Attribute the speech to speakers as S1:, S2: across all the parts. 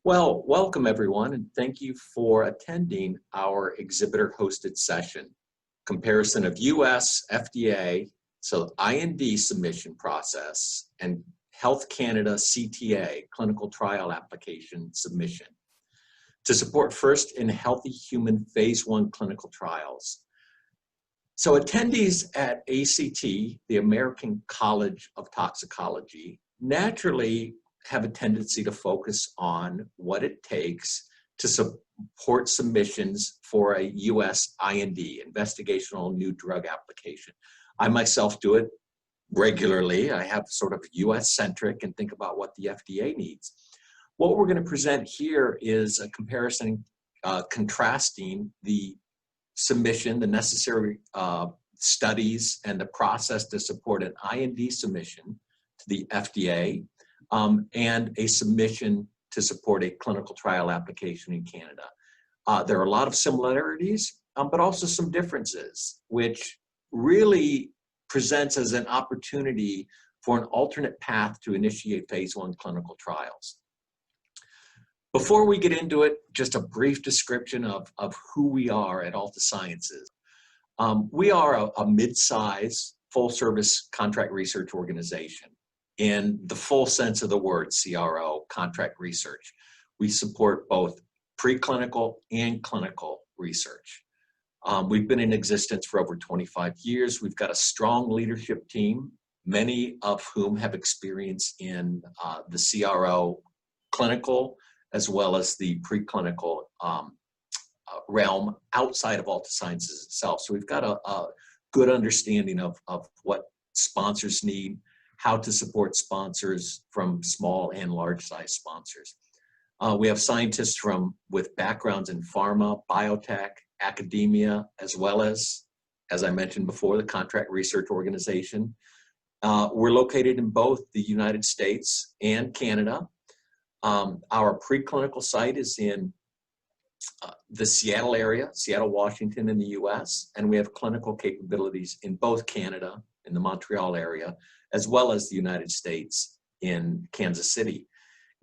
S1: Well, welcome everyone, and thank you for attending our exhibitor-hosted session, comparison of US FDA, so IND submission process, and Health Canada CTA, clinical trial application submission, to support first in healthy human phase 1 clinical trials. So attendees at ACT, the American College of Toxicology, naturally have a tendency to focus on what it takes to support submissions for a US IND, investigational new drug application. I myself do it regularly. I have sort of US centric and think about what the FDA needs. What we're going to present here is a comparison, contrasting the submission, the necessary studies, and the process to support an IND submission to the FDA, and a submission to support a clinical trial application in Canada. There are a lot of similarities, but also some differences, which really presents as an opportunity for an alternate path to initiate phase 1 clinical trials. Before we get into it, just a brief description of who we are at Alta Sciences. We are a mid-size, full-service contract research organization. In the full sense of the word, CRO, contract research. We support both preclinical and clinical research. We've been in existence for over 25 years. We've got a strong leadership team, many of whom have experience in the CRO clinical as well as the preclinical realm outside of Alta Sciences itself. So we've got a good understanding of what sponsors need, how to support sponsors from small and large size sponsors. We have scientists with backgrounds in pharma, biotech, academia, as well as I mentioned before, the contract research organization. We're located in both the United States and Canada. Our preclinical site is in the Seattle area, Seattle, Washington in the US, and we have clinical capabilities in both Canada, in the Montreal area, as well as the United States in Kansas City.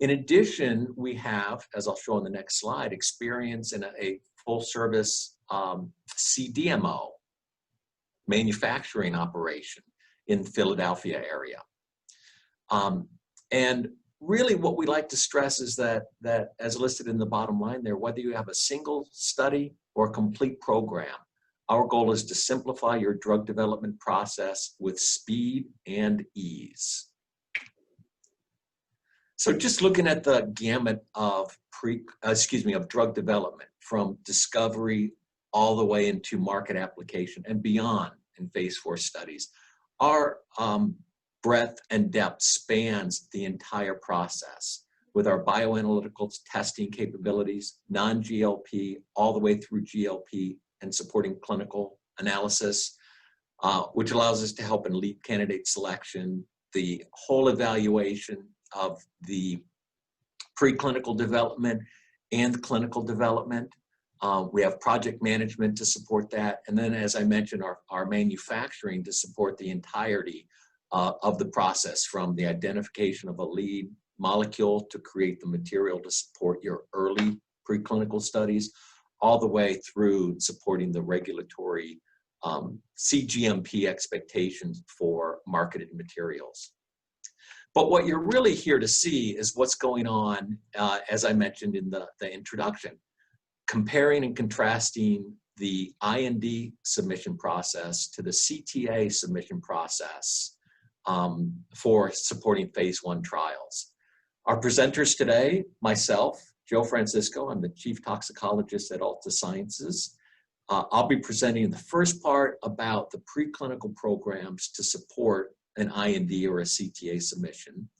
S1: In addition, we have, as I'll show on the next slide, experience in a full-service CDMO manufacturing operation in the Philadelphia area. And really what we like to stress is that as listed in the bottom line there, whether you have a single study or a complete program, our goal is to simplify your drug development process with speed and ease. So just looking at the gamut of drug development, from discovery all the way into market application and beyond in phase 4 studies, our breadth and depth spans the entire process with our bioanalytical testing capabilities, non-GLP, all the way through GLP, and supporting clinical analysis, which allows us to help in lead candidate selection, the whole evaluation of the preclinical development and clinical development. We have project management to support that. And then, as I mentioned, our manufacturing to support the entirety of the process, from the identification of a lead molecule to create the material to support your early preclinical studies, all the way through supporting the regulatory CGMP expectations for marketed materials. But what you're really here to see is what's going on, as I mentioned in the introduction, comparing and contrasting the IND submission process to the CTA submission process for supporting phase 1 trials. Our presenters today, myself, Joe Francisco, I'm the Chief Toxicologist at Alta Sciences. I'll be presenting in the first part about the preclinical programs to support an IND or a CTA submission.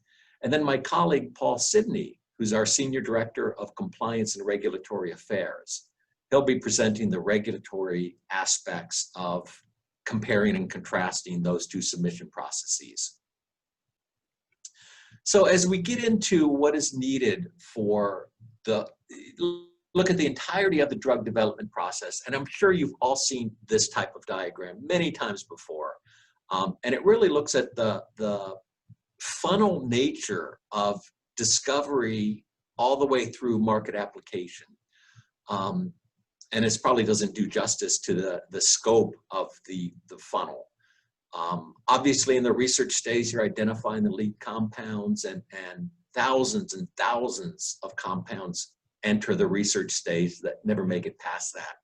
S1: And then my colleague, Paul Sidney, who's our Senior Director of Compliance and Regulatory Affairs, he'll be presenting the regulatory aspects of comparing and contrasting those two submission processes. So as we get into what is needed for look at the entirety of the drug development process, and I'm sure you've all seen this type of diagram many times before, and it really looks at the funnel nature of discovery all the way through market application. And it probably doesn't do justice to the scope of the funnel. Obviously, in the research stage, you're identifying the lead compounds, and thousands and thousands of compounds enter the research stage that never make it past that.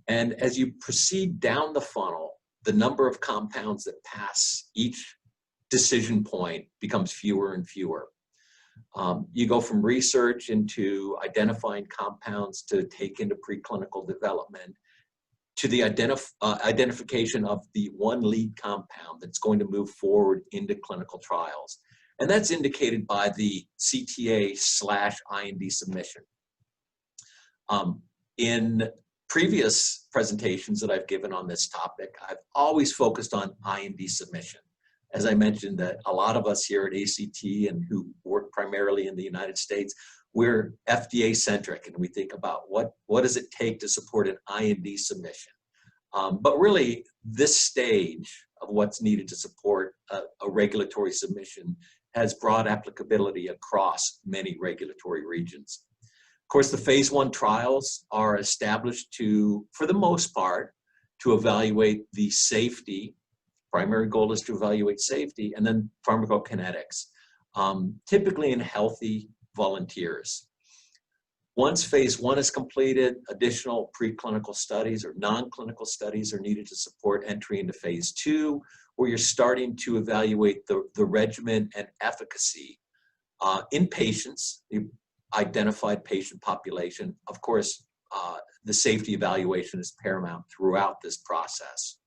S1: And as you proceed down the funnel, the number of compounds that pass each decision point becomes fewer and fewer. You go from research into identifying compounds to take into preclinical development, to the identification of the one lead compound that's going to move forward into clinical trials. And that's indicated by the CTA/IND submission. In previous presentations that I've given on this topic, I've always focused on IND submission. As I mentioned, that a lot of us here at ACT and who work primarily in the United States, we're FDA centric, and we think about what does it take to support an IND submission. But really, this stage of what's needed to support a regulatory submission has broad applicability across many regulatory regions. Of course, the phase 1 trials are established to, for the most part, to evaluate the safety. Primary goal is to evaluate safety, and then pharmacokinetics, typically in healthy volunteers. Once phase 1 is completed, additional preclinical studies or non-clinical studies are needed to support entry into phase 2, where you're starting to evaluate the regimen and efficacy in patients, the identified patient population. Of course, the safety evaluation is paramount throughout this process.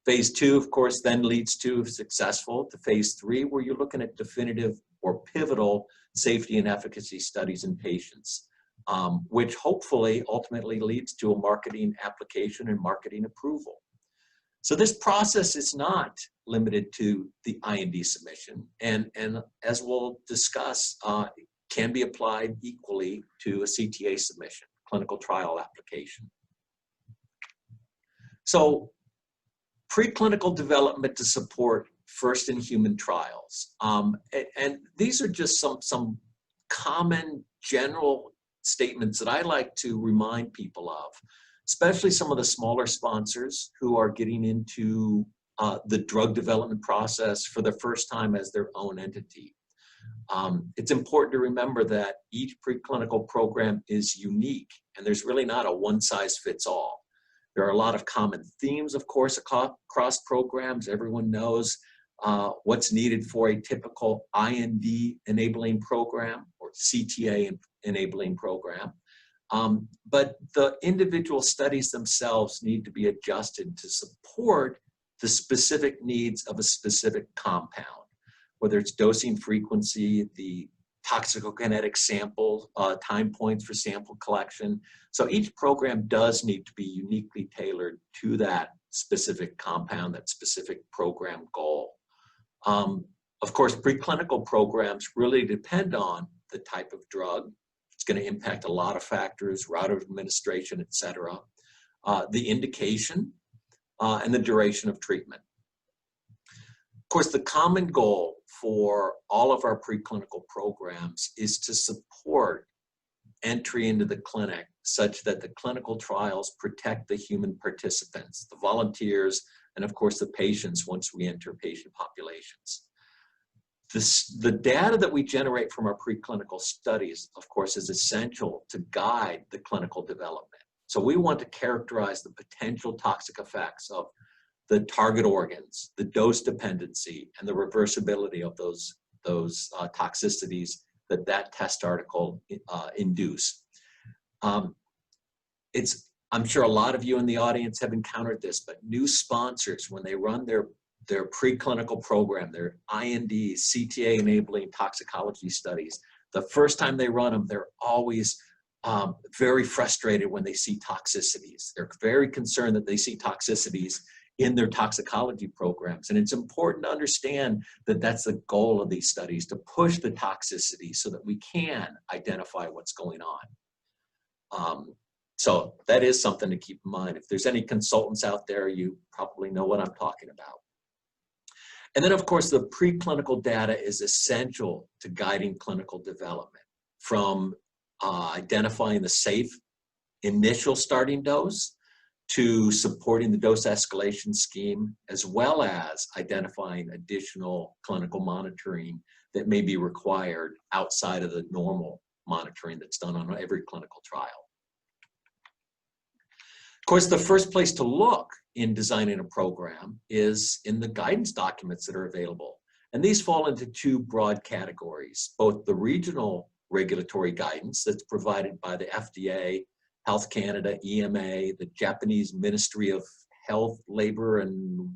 S1: Phase 2, of course, then leads to, if successful, to phase 3, where you're looking at definitive or pivotal safety and efficacy studies in patients, which hopefully ultimately leads to a marketing application and marketing approval. So this process is not limited to the IND submission, and as we'll discuss, can be applied equally to a CTA submission, clinical trial application. So preclinical development to support first-in-human trials. And these are just some common general statements that I like to remind people of, especially some of the smaller sponsors who are getting into the drug development process for the first time as their own entity. It's important to remember that each preclinical program is unique, and there's really not a one-size-fits-all. There are a lot of common themes, of course, across programs. Everyone knows what's needed for a typical IND-enabling program or CTA-enabling program. But the individual studies themselves need to be adjusted to support the specific needs of a specific compound, whether it's dosing frequency, the toxicokinetic sample, time points for sample collection. So each program does need to be uniquely tailored to that specific compound, that specific program goal. Of course, preclinical programs really depend on the type of drug. It's going to impact a lot of factors, route of administration, et cetera, the indication, and the duration of treatment. Of course, the common goal for all of our preclinical programs is to support entry into the clinic such that the clinical trials protect the human participants, the volunteers, and of course the patients once we enter patient populations. The data that we generate from our preclinical studies, of course, is essential to guide the clinical development. So we want to characterize the potential toxic effects of the target organs, the dose dependency, and the reversibility of those toxicities that test article induce. I'm sure a lot of you in the audience have encountered this, but new sponsors, when they run their preclinical program, their IND, CTA-enabling toxicology studies, the first time they run them, they're always very frustrated when they see toxicities. They're very concerned that they see toxicities in their toxicology programs. And it's important to understand that that's the goal of these studies, to push the toxicity so that we can identify what's going on. So that is something to keep in mind. If there's any consultants out there, you probably know what I'm talking about. And then, of course, the preclinical data is essential to guiding clinical development. from identifying the safe initial starting dose to supporting the dose escalation scheme, as well as identifying additional clinical monitoring that may be required outside of the normal monitoring that's done on every clinical trial. Of course, the first place to look in designing a program is in the guidance documents that are available. And these fall into two broad categories, both the regional regulatory guidance that's provided by the FDA, Health Canada, EMA, the Japanese Ministry of Health, Labor, and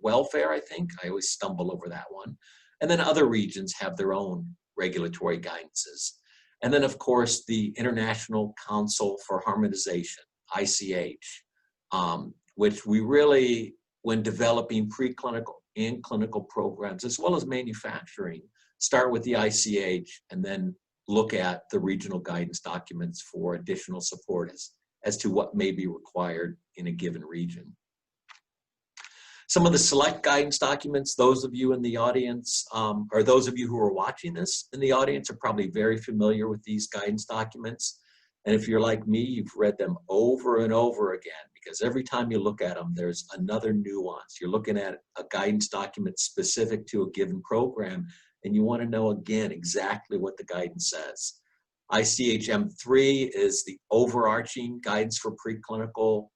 S1: Welfare, I think. I always stumble over that one. And then other regions have their own regulatory guidances. And then, of course, the International Council for Harmonization, ICH, which we really, when developing preclinical and clinical programs, as well as manufacturing, start with the ICH and then look at the regional guidance documents for additional support as to what may be required in a given region. Some of the select guidance documents, those of you in the audience, or those of you who are watching this in the audience are probably very familiar with these guidance documents. And if you're like me, you've read them over and over again, because every time you look at them, there's another nuance. You're looking at a guidance document specific to a given program, and you want to know again exactly what the guidance says. ICH-M3 is the overarching guidance for preclinical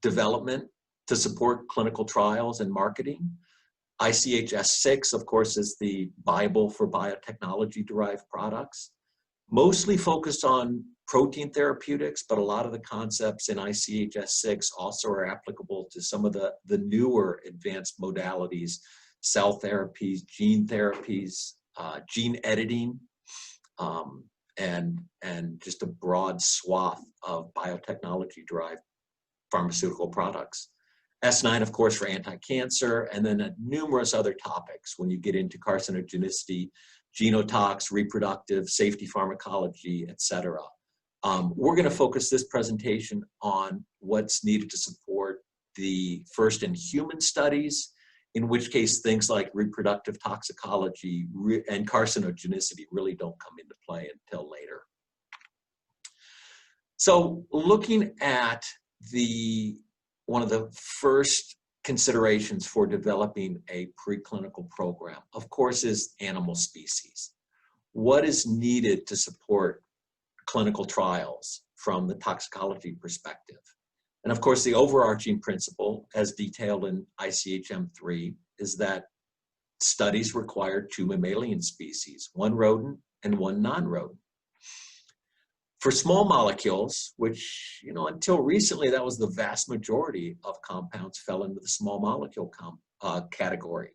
S1: development to support clinical trials and marketing. ICH-S6, of course, is the Bible for biotechnology-derived products, mostly focused on protein therapeutics, but a lot of the concepts in ICH-S6 also are applicable to some of the newer advanced modalities, cell therapies, gene therapies, gene editing, and just a broad swath of biotechnology-derived pharmaceutical products. S9, of course, for anti-cancer, and then numerous other topics when you get into carcinogenicity, genotox, reproductive, safety pharmacology, etc. We're going to focus this presentation on what's needed to support the first in human studies, in which case things like reproductive toxicology and carcinogenicity really don't come into play until later. So looking at one of the first considerations for developing a preclinical program, of course, is animal species. What is needed to support clinical trials from the toxicology perspective? And of course, the overarching principle, as detailed in ICH-M3, is that studies require 2 mammalian species, 1 rodent and 1 non-rodent. For small molecules, which, until recently, that was the vast majority of compounds fell into the small molecule category.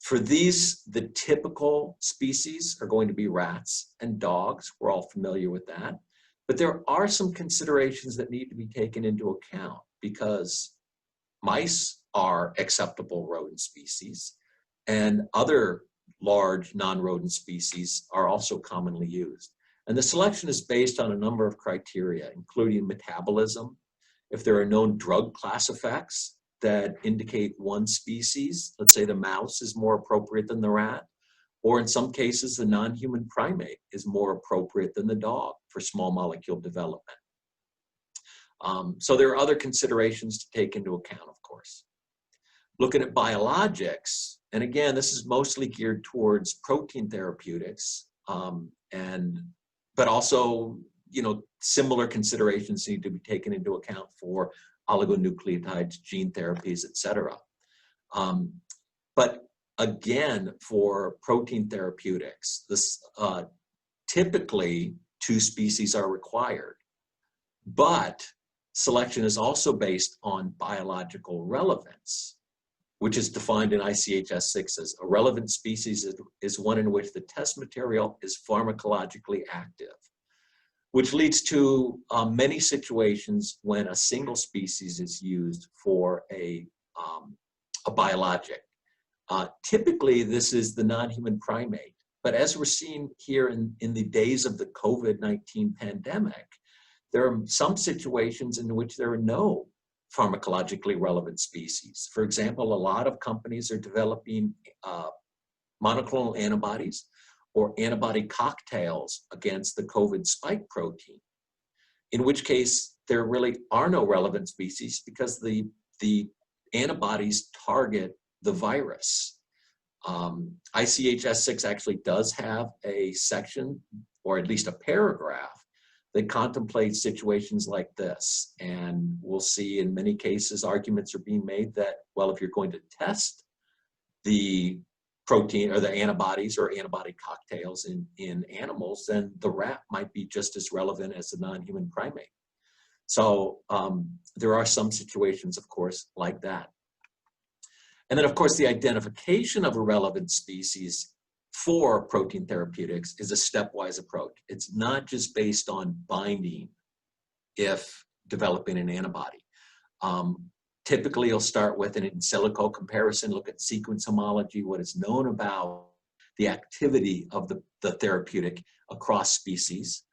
S1: For these, the typical species are going to be rats and dogs. We're all familiar with that. But there are some considerations that need to be taken into account, because mice are acceptable rodent species, and other large non-rodent species are also commonly used. And the selection is based on a number of criteria, including metabolism, if there are known drug class effects that indicate one species, let's say the mouse is more appropriate than the rat, or in some cases, the non-human primate is more appropriate than the dog for small molecule development. So there are other considerations to take into account, of course. Looking at biologics, and again, this is mostly geared towards protein therapeutics, but also, similar considerations need to be taken into account for oligonucleotides, gene therapies, etc. But again, for protein therapeutics, typically 2 species are required, but selection is also based on biological relevance, which is defined in ICH-S6 as a relevant species is one in which the test material is pharmacologically active, which leads to many situations when a single species is used for a biologic. Typically, this is the non-human primate, but as we're seeing here in the days of the COVID-19 pandemic, there are some situations in which there are no pharmacologically relevant species. For example, a lot of companies are developing monoclonal antibodies or antibody cocktails against the COVID spike protein, in which case there really are no relevant species because the antibodies target the virus. ICH-S6 actually does have a section, or at least a paragraph, that contemplates situations like this. And we'll see in many cases arguments are being made that, well, if you're going to test the protein or the antibodies or antibody cocktails in animals, then the rat might be just as relevant as the non-human primate. So there are some situations, of course, like that. And then, of course, the identification of a relevant species for protein therapeutics is a stepwise approach. It's not just based on binding if developing an antibody. Typically, you'll start with an in silico comparison, look at sequence homology, what is known about the activity of the therapeutic across species.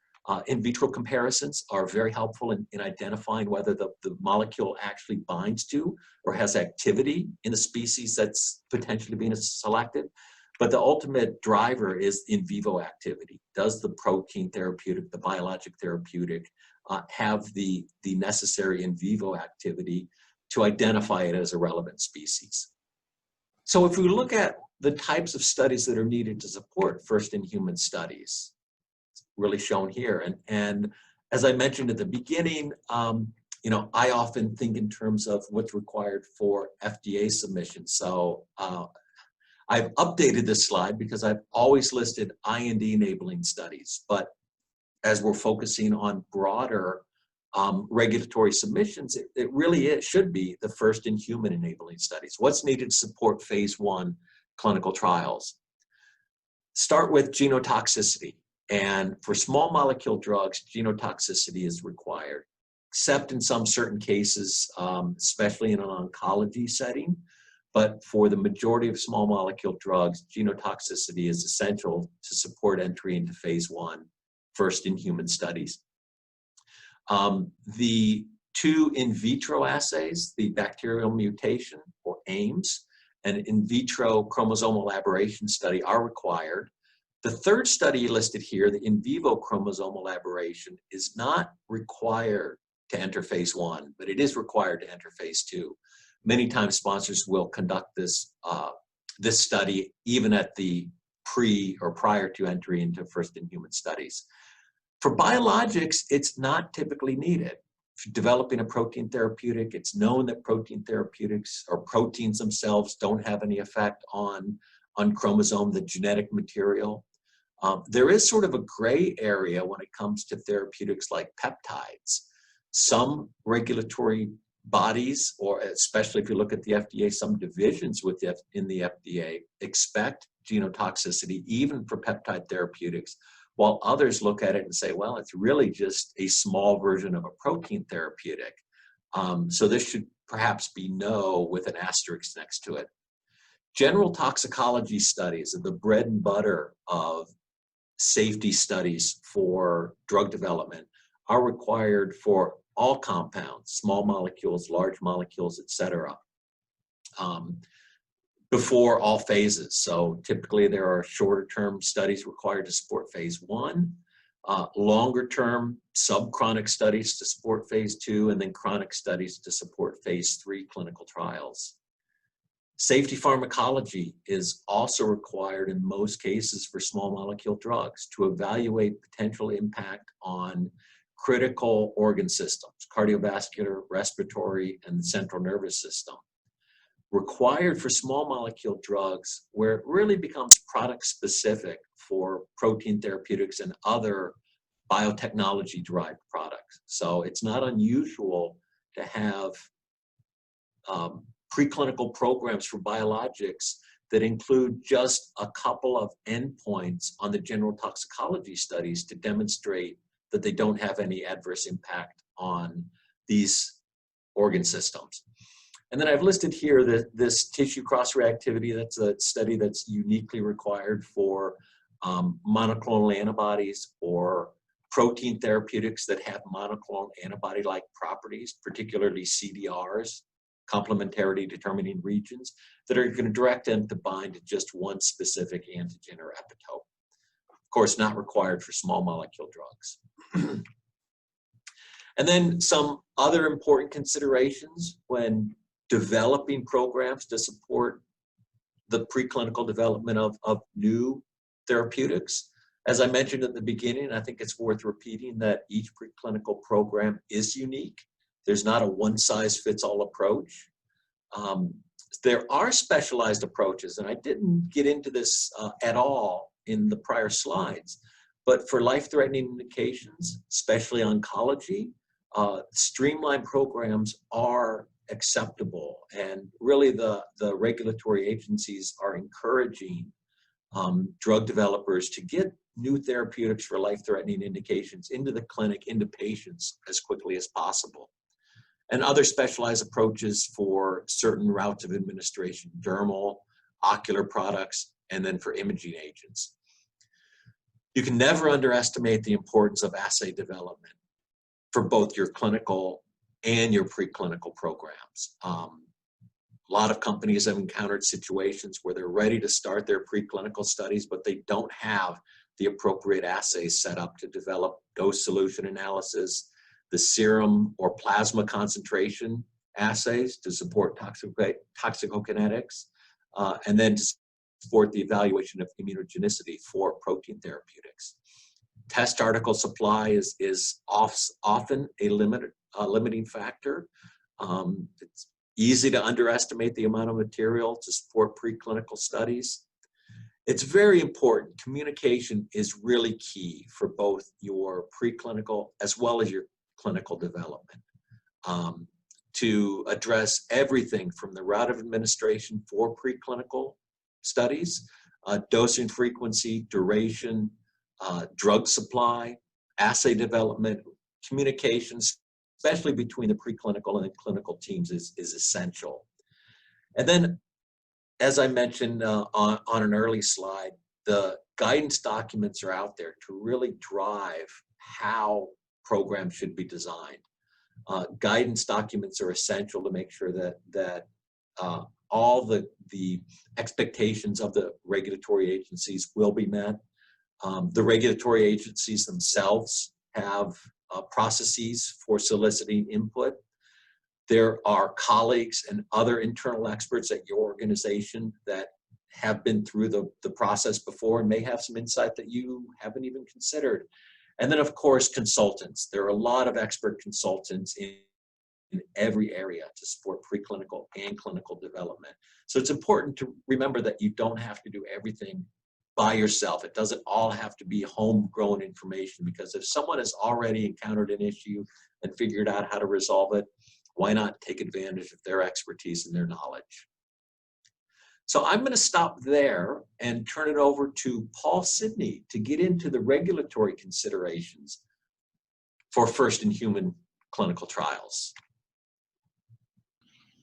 S1: In vitro comparisons are very helpful in identifying whether the molecule actually binds to or has activity in the species that's potentially being selected. But the ultimate driver is in vivo activity. Does the protein therapeutic, the biologic therapeutic, have the necessary in vivo activity to identify it as a relevant species? So if we look at the types of studies that are needed to support first-in-human studies, it's really shown here. And as I mentioned at the beginning, you know, I often think in terms of what's required for FDA submission. So I've updated this slide because I've always listed IND-enabling studies, but as we're focusing on broader regulatory submissions, it really should be the first-in-human enabling studies. What's needed to support phase 1 clinical trials? Start with genotoxicity. And for small molecule drugs, genotoxicity is required, except in some certain cases, especially in an oncology setting. But for the majority of small molecule drugs, genotoxicity is essential to support entry into phase 1 first-in-human studies. The 2 in vitro assays, the bacterial mutation, or AIMS, and in vitro chromosomal elaboration study are required. The 3rd study listed here, the in vivo chromosomal elaboration, is not required to enter phase 1, but it is required to enter phase 2. Many times sponsors will conduct this, this study even at the pre or prior to entry into first-in-human studies. For biologics, it's not typically needed. If you're developing a protein therapeutic, it's known that protein therapeutics or proteins themselves don't have any effect on chromosome, the genetic material. There is sort of a gray area when it comes to therapeutics like peptides. Some regulatory bodies, or especially if you look at the FDA, some divisions in the FDA expect genotoxicity even for peptide therapeutics, while others look at it and say, well, it's really just a small version of a protein therapeutic. So this should perhaps be no with an asterisk next to it. General toxicology studies are the bread and butter of safety studies for drug development, are required for all compounds, small molecules, large molecules, et cetera, before all phases. So typically there are shorter term studies required to support phase 1, longer term subchronic studies to support phase 2, and then chronic studies to support phase 3 clinical trials. Safety pharmacology is also required in most cases for small molecule drugs to evaluate potential impact on critical organ systems, cardiovascular, respiratory, and the central nervous system. Required for small molecule drugs where it really becomes product specific for protein therapeutics and other biotechnology derived products. So it's not unusual to have preclinical programs for biologics that include just a couple of endpoints on the general toxicology studies to demonstrate that they don't have any adverse impact on these organ systems. And then I've listed here this tissue cross-reactivity. That's a study that's uniquely required for monoclonal antibodies or protein therapeutics that have monoclonal antibody-like properties, particularly CDRs, complementarity determining regions, that are going to direct them to bind to just one specific antigen or epitope. Of course, not required for small molecule drugs. And then some other important considerations when developing programs to support the preclinical development of new therapeutics. As I mentioned at the beginning, I think it's worth repeating that each preclinical program is unique. There's not a one-size-fits-all approach. There are specialized approaches, and I didn't get into this at all in the prior slides, but for life-threatening indications, especially oncology, streamlined programs are acceptable, and really the regulatory agencies are encouraging drug developers to get new therapeutics for life-threatening indications into the clinic, into patients as quickly as possible. And other specialized approaches for certain routes of administration, dermal, ocular products, and then for imaging agents. You can never underestimate the importance of assay development for both your clinical and your preclinical programs. A lot of companies have encountered situations where they're ready to start their preclinical studies, but they don't have the appropriate assays set up to develop dose solution analysis, the serum or plasma concentration assays to support toxicokinetics, and then to support the evaluation of immunogenicity for protein therapeutics. Test article supply is often a limiting factor. It's easy to underestimate the amount of material to support preclinical studies. It's very important. Communication is really key for both your preclinical as well as your clinical development to address everything from the route of administration for preclinical studies, dosing frequency, duration, drug supply, assay development, communications, especially between the preclinical and the clinical teams is essential. And then, as I mentioned on an early slide, the guidance documents are out there to really drive how programs should be designed. Guidance documents are essential to make sure that all the expectations of the regulatory agencies will be met. The regulatory agencies themselves have processes for soliciting input. There are colleagues and other internal experts at your organization that have been through the process before and may have some insight that you haven't even considered. And then, of course, consultants. There are a lot of expert consultants in every area to support preclinical and clinical development. So it's important to remember that you don't have to do everything by yourself. It doesn't all have to be homegrown information, because if someone has already encountered an issue and figured out how to resolve it, why not take advantage of their expertise and their knowledge? So I'm going to stop there and turn it over to Paul Sidney to get into the regulatory considerations for first-in-human clinical trials.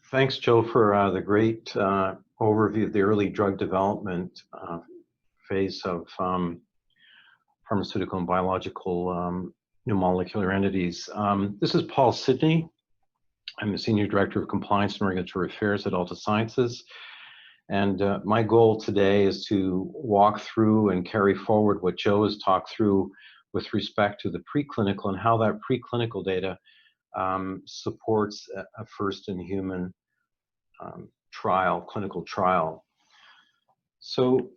S2: Thanks, Joe, for the great overview of the early drug development phase of pharmaceutical and biological new molecular entities. This is Paul Sidney. I'm the Senior Director of Compliance and Regulatory Affairs at Alta Sciences. And my goal today is to walk through and carry forward what Joe has talked through with respect to the preclinical and how that preclinical data supports a first-in-human clinical trial. So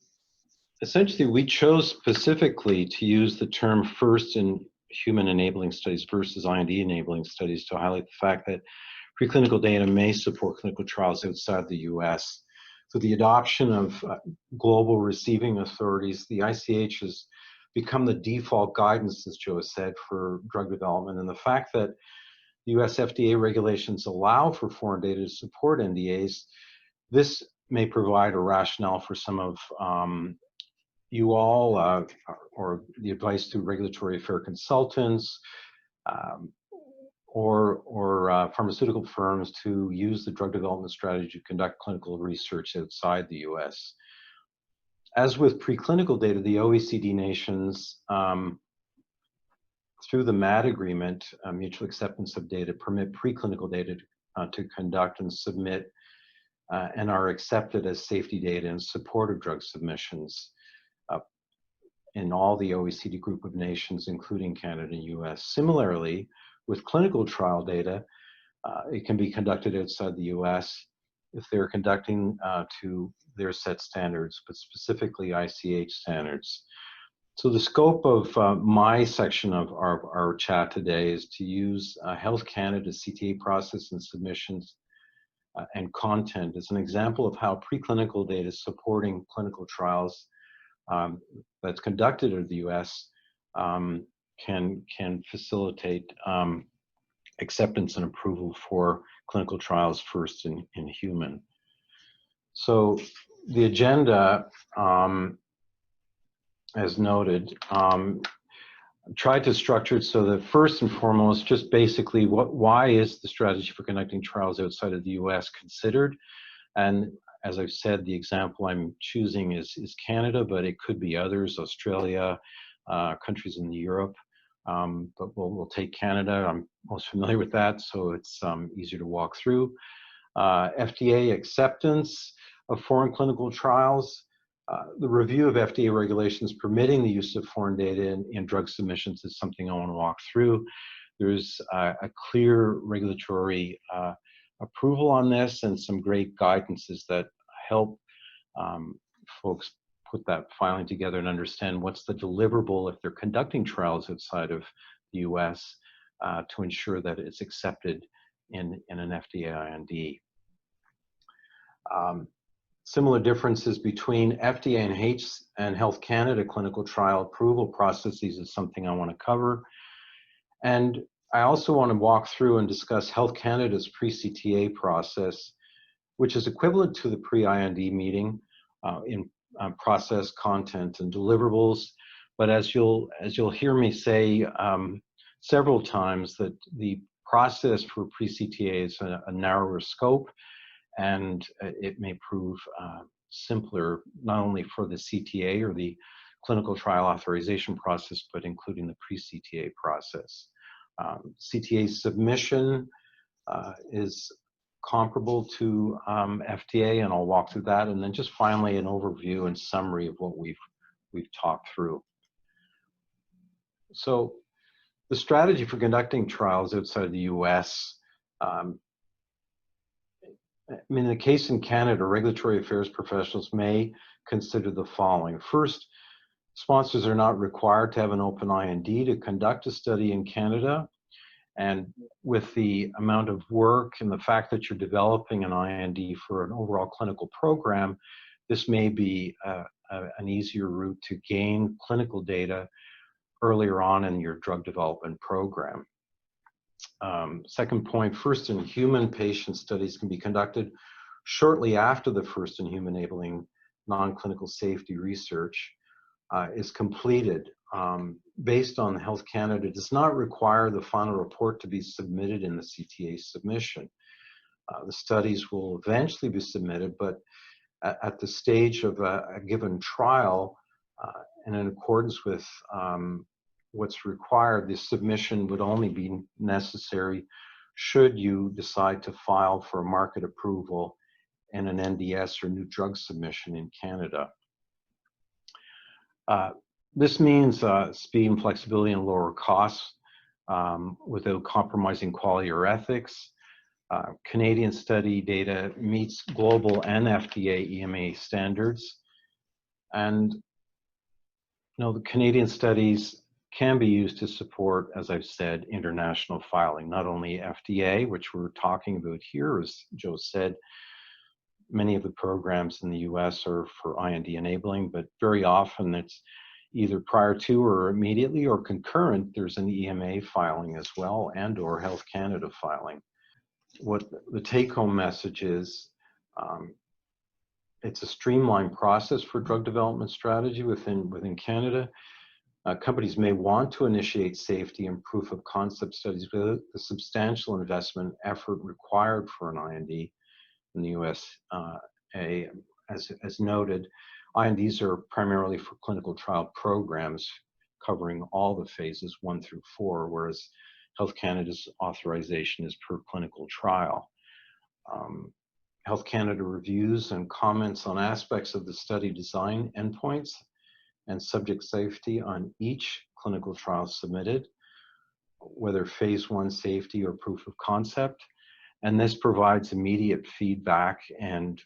S2: essentially, we chose specifically to use the term first-in-human enabling studies versus IND enabling studies to highlight the fact that preclinical data may support clinical trials outside the US. So the adoption of global receiving authorities, the ICH has become the default guidance, as Joe said, for drug development. And the fact that the US FDA regulations allow for foreign data to support NDAs, this may provide a rationale for some of you all, or the advice to regulatory affair consultants, or pharmaceutical firms to use the drug development strategy to conduct clinical research outside the US. As with preclinical data, the OECD nations, through the MAD agreement, mutual acceptance of data, permit preclinical data to conduct and submit and are accepted as safety data in support of drug submissions. in all the OECD group of nations, including Canada and US. Similarly, with clinical trial data, it can be conducted outside the US if they're conducting to their set standards, but specifically ICH standards. So the scope of my section of our chat today is to use Health Canada's CTA process and submissions and content as an example of how preclinical data supporting clinical trials that's conducted in the US can facilitate acceptance and approval for clinical trials first in human. So the agenda, as noted, tried to structure it so that first and foremost, just basically why is the strategy for conducting trials outside of the US considered? And as I've said, the example I'm choosing is Canada, but it could be others, Australia, countries in Europe. But we'll take Canada. I'm most familiar with that, so it's easier to walk through. FDA acceptance of foreign clinical trials. The review of FDA regulations permitting the use of foreign data in drug submissions is something I want to walk through. There's a clear regulatory approval on this and some great guidances that help folks put that filing together and understand what's the deliverable if they're conducting trials outside of the US to ensure that it's accepted in an FDA IND. Similar differences between FDA and Health Canada clinical trial approval processes is something I want to cover. And I also want to walk through and discuss Health Canada's Pre-Cta process, which is equivalent to the pre-IND meeting in process, content, and deliverables. But as you'll hear me say several times, that the process for Pre-Cta is a narrower scope, and it may prove simpler, not only for the CTA or the clinical trial authorization process, but including the pre-CTA process. CTA submission is comparable to FDA, and I'll walk through that, and then just finally an overview and summary of what we've talked through. So the strategy for conducting trials outside the US, in the case in Canada, regulatory affairs professionals may consider the following. First, sponsors are not required to have an open IND to conduct a study in Canada. And with the amount of work and the fact that you're developing an IND for an overall clinical program, this may be an easier route to gain clinical data earlier on in your drug development program. Second point, first in human patient studies can be conducted shortly after the first in human enabling non-clinical safety research is completed. Based on Health Canada, does not require the final report to be submitted in the CTA submission. The studies will eventually be submitted, but at the stage of a given trial, and in accordance with what's required, this submission would only be necessary should you decide to file for market approval in an NDS or new drug submission in Canada. This means speed and flexibility and lower costs without compromising quality or ethics. Canadian study data meets global and FDA EMA standards. And the Canadian studies can be used to support, as I've said, international filing, not only FDA, which we're talking about here, as Joe said. Many of the programs in the US are for IND enabling, but very often it's either prior to or immediately or concurrent, there's an EMA filing as well, and or Health Canada filing. What the take-home message is, it's a streamlined process for drug development strategy within Canada. Companies may want to initiate safety and proof of concept studies without the substantial investment effort required for an IND in the US. As noted, INDs are primarily for clinical trial programs covering all the phases 1 through 4, whereas Health Canada's authorization is per clinical trial. Health Canada reviews and comments on aspects of the study design endpoints and subject safety on each clinical trial submitted, whether phase 1 safety or proof of concept. And this provides immediate feedback and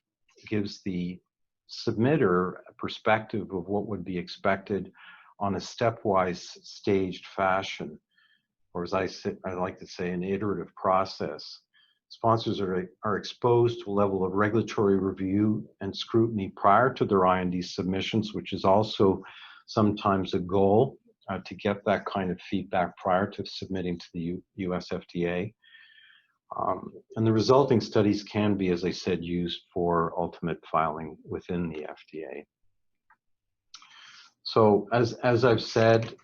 S2: gives the submitter a perspective of what would be expected on a stepwise staged fashion, or as I like to say, an iterative process. Sponsors are exposed to a level of regulatory review and scrutiny prior to their IND submissions, which is also sometimes a goal to get that kind of feedback prior to submitting to the US FDA. And the resulting studies can be, as I said, used for ultimate filing within the FDA. So as I've said,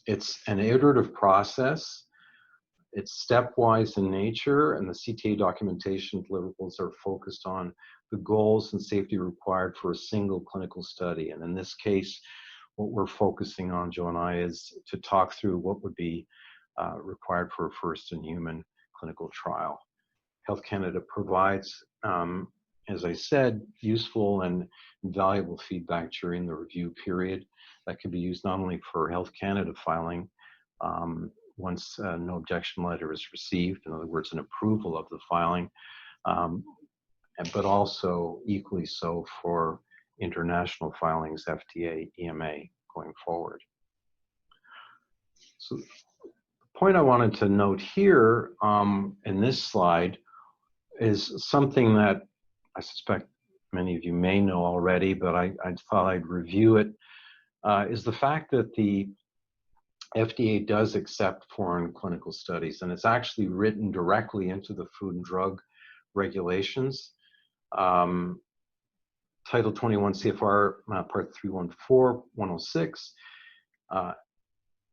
S2: it's an iterative process. It's stepwise in nature, and the CTA documentation deliverables are focused on the goals and safety required for a single clinical study. And in this case, what we're focusing on, Joe and I, is to talk through what would be required for a first-in-human clinical trial. Health Canada provides, as I said, useful and valuable feedback during the review period that can be used not only for Health Canada filing once no objection letter is received, in other words, an approval of the filing, but also equally so for international filings, FDA, EMA, going forward. So the point I wanted to note here in this slide is something that I suspect many of you may know already, but I thought I'd review it, is the fact that the FDA does accept foreign clinical studies, and it's actually written directly into the Food and Drug Regulations. Title 21 CFR Part 314-106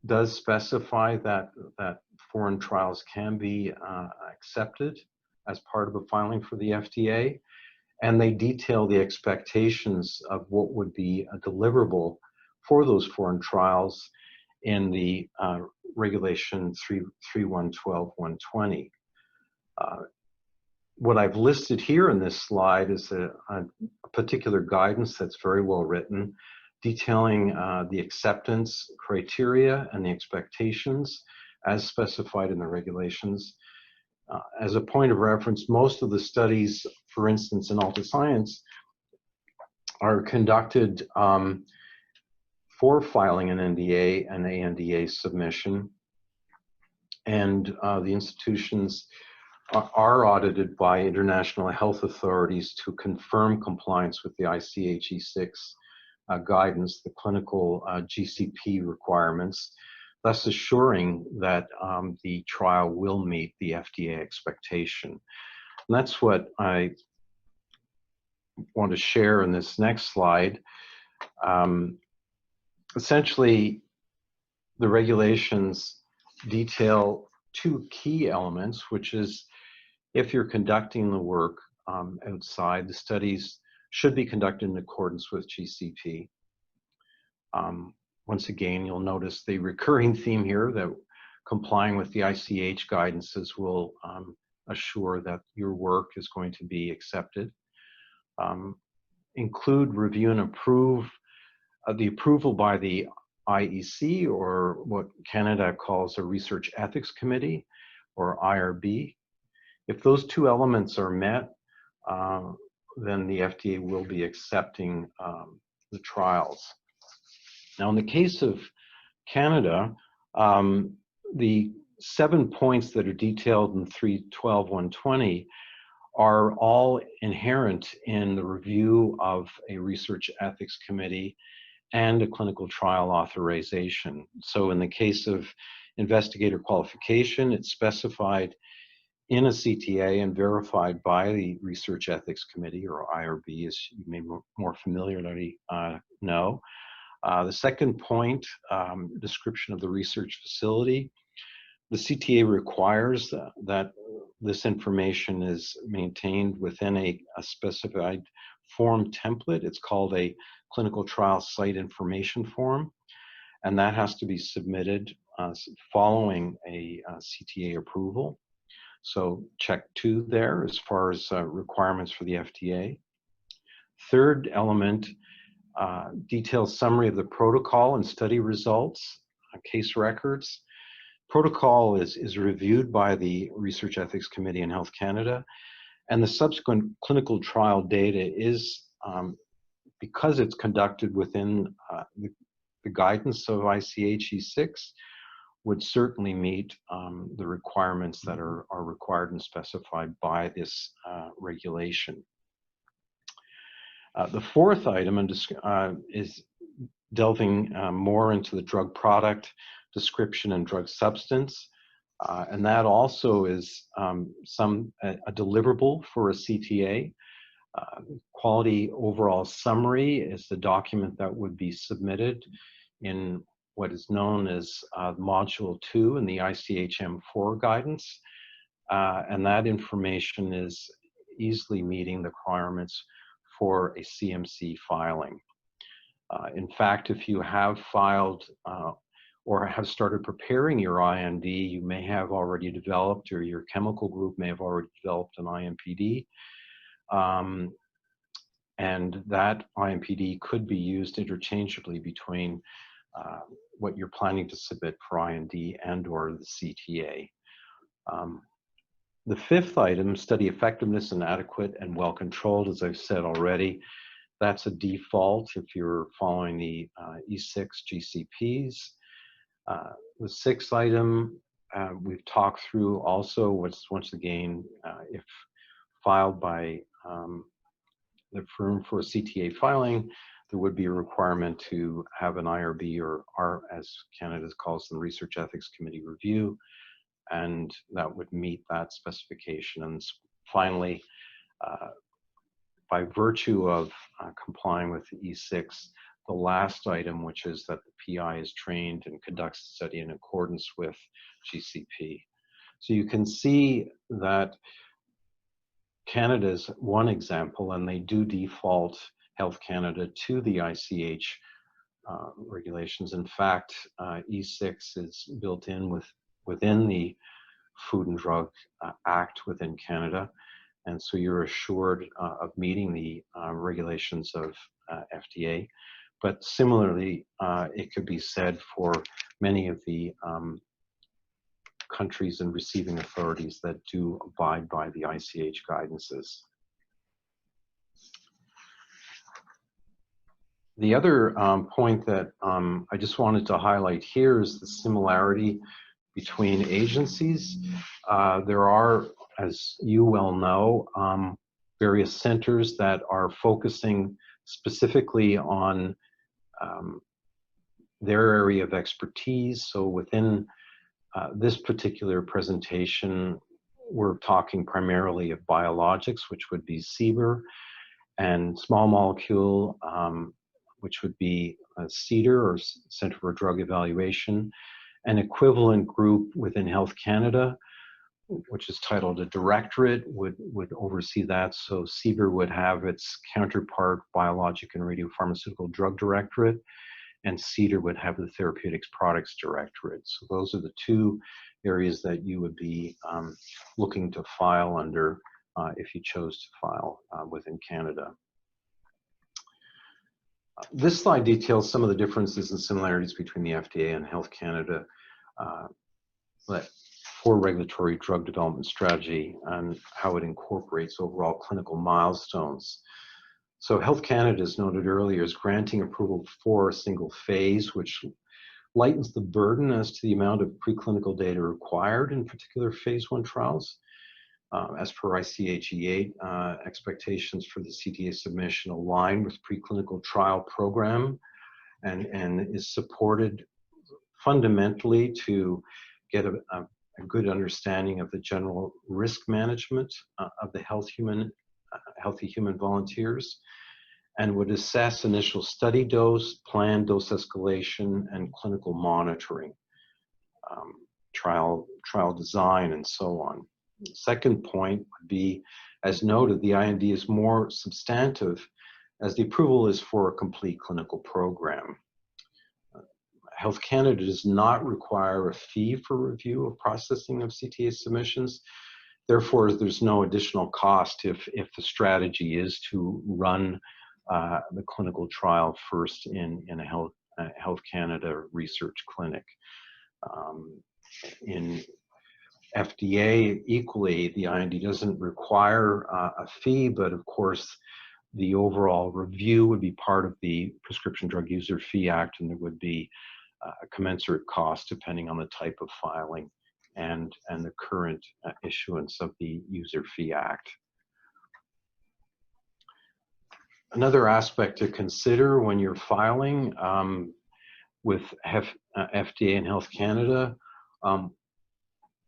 S2: does specify that foreign trials can be accepted as part of a filing for the FDA, and they detail the expectations of what would be a deliverable for those foreign trials in the Regulation 3112-120. What I've listed here in this slide is a particular guidance that's very well written, detailing the acceptance criteria and the expectations as specified in the regulations. As a point of reference, most of the studies, for instance, in Alta Science, are conducted for filing an NDA and ANDA submission, and the institutions are audited by international health authorities to confirm compliance with the ICH-E6 guidance, the clinical GCP requirements, thus assuring that the trial will meet the FDA expectation. And that's what I want to share in this next slide. Essentially, the regulations detail two key elements, which is if you're conducting the work outside, the studies should be conducted in accordance with GCP. Once again, you'll notice the recurring theme here that complying with the ICH guidances will assure that your work is going to be accepted. Include, review, and approve the approval by the IEC, or what Canada calls a Research Ethics Committee, or IRB. If those two elements are met, then the FDA will be accepting the trials. Now, in the case of Canada, the 7 points that are detailed in 312-120 are all inherent in the review of a Research Ethics Committee and a clinical trial authorization. So in the case of investigator qualification, it's specified in a CTA and verified by the Research Ethics Committee, or IRB, as you may more familiarly know. The second point, description of the research facility. The CTA requires that this information is maintained within a specified form template. It's called a clinical trial site information form, and that has to be submitted following a CTA approval. So check 2 there as far as requirements for the FDA. Third element Detailed summary of the protocol and study results, case records. Protocol is reviewed by the Research Ethics Committee in Health Canada, and the subsequent clinical trial data is, because it's conducted within the guidance of ICH E6, would certainly meet the requirements that are required and specified by this regulation. The fourth item is delving more into the drug product description and drug substance. And that also is a deliverable for a CTA. Quality overall summary is the document that would be submitted in what is known as Module 2 in the ICHM4 guidance. And that information is easily meeting the requirements for a CMC filing. In fact, if you have filed or have started preparing your IND, you may have already developed, or your chemical group may have already developed an IMPD. And that IMPD could be used interchangeably between what you're planning to submit for IND and or the CTA. The fifth item, study effectiveness and adequate and well controlled, as I've said already, that's a default if you're following the E6 GCPs. The sixth item, we've talked through also, once again, if filed by the firm for a CTA filing, there would be a requirement to have an IRB, or as Canada calls them, Research Ethics Committee review, and that would meet that specification. And finally, by virtue of complying with the E6, the last item, which is that the PI is trained and conducts the study in accordance with GCP. So you can see that Canada is one example, and they do default Health Canada to the ICH regulations. In fact, E6 is built in within the Food and Drug Act within Canada, and so you're assured of meeting the regulations of FDA. But similarly, it could be said for many of the countries and receiving authorities that do abide by the ICH guidances. The other point that I just wanted to highlight here is the similarity between agencies. There are, as you well know, various centers that are focusing specifically on their area of expertise. So within this particular presentation, we're talking primarily of biologics, which would be CBER, and small molecule, which would be CDER, or Center for Drug Evaluation. An equivalent group within Health Canada, which is titled a directorate, would oversee that. So CBER would have its counterpart, Biologic and Radiopharmaceutical Drug Directorate, and CDER would have the Therapeutics Products Directorate. So those are the two areas that you would be looking to file under if you chose to file within Canada. This slide details some of the differences and similarities between the FDA and Health Canada for regulatory drug development strategy and how it incorporates overall clinical milestones. So Health Canada, as noted earlier, is granting approval for a single phase, which lightens the burden as to the amount of preclinical data required in particular phase 1 trials. As per ICH-E8, expectations for the CTA submission align with preclinical trial program and is supported fundamentally to get a good understanding of the general risk management of the healthy human volunteers, and would assess initial study dose, planned dose escalation, and clinical monitoring, trial design, and so on. The second point would be, as noted, the IND is more substantive as the approval is for a complete clinical program. Health Canada does not require a fee for review of processing of CTA submissions. Therefore, there's no additional cost if the strategy is to run the clinical trial first in a Health Canada research clinic. In FDA, equally, the IND doesn't require a fee, but of course, the overall review would be part of the Prescription Drug User Fee Act, and there would be a commensurate cost depending on the type of filing and the current issuance of the User Fee Act. Another aspect to consider when you're filing with FDA and Health Canada,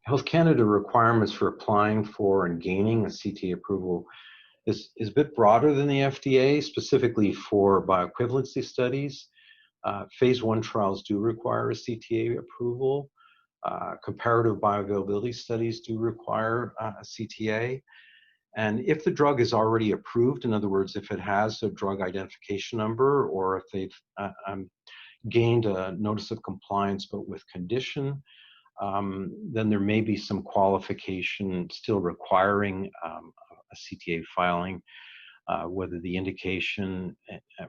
S2: Health Canada requirements for applying for and gaining a CTA approval is a bit broader than the FDA, specifically for bioequivalency studies. Phase 1 trials do require a CTA approval. Comparative bioavailability studies do require a CTA. And if the drug is already approved, in other words, if it has a drug identification number, or if they've gained a notice of compliance but with condition, then there may be some qualification still requiring a CTA filing, whether the indication,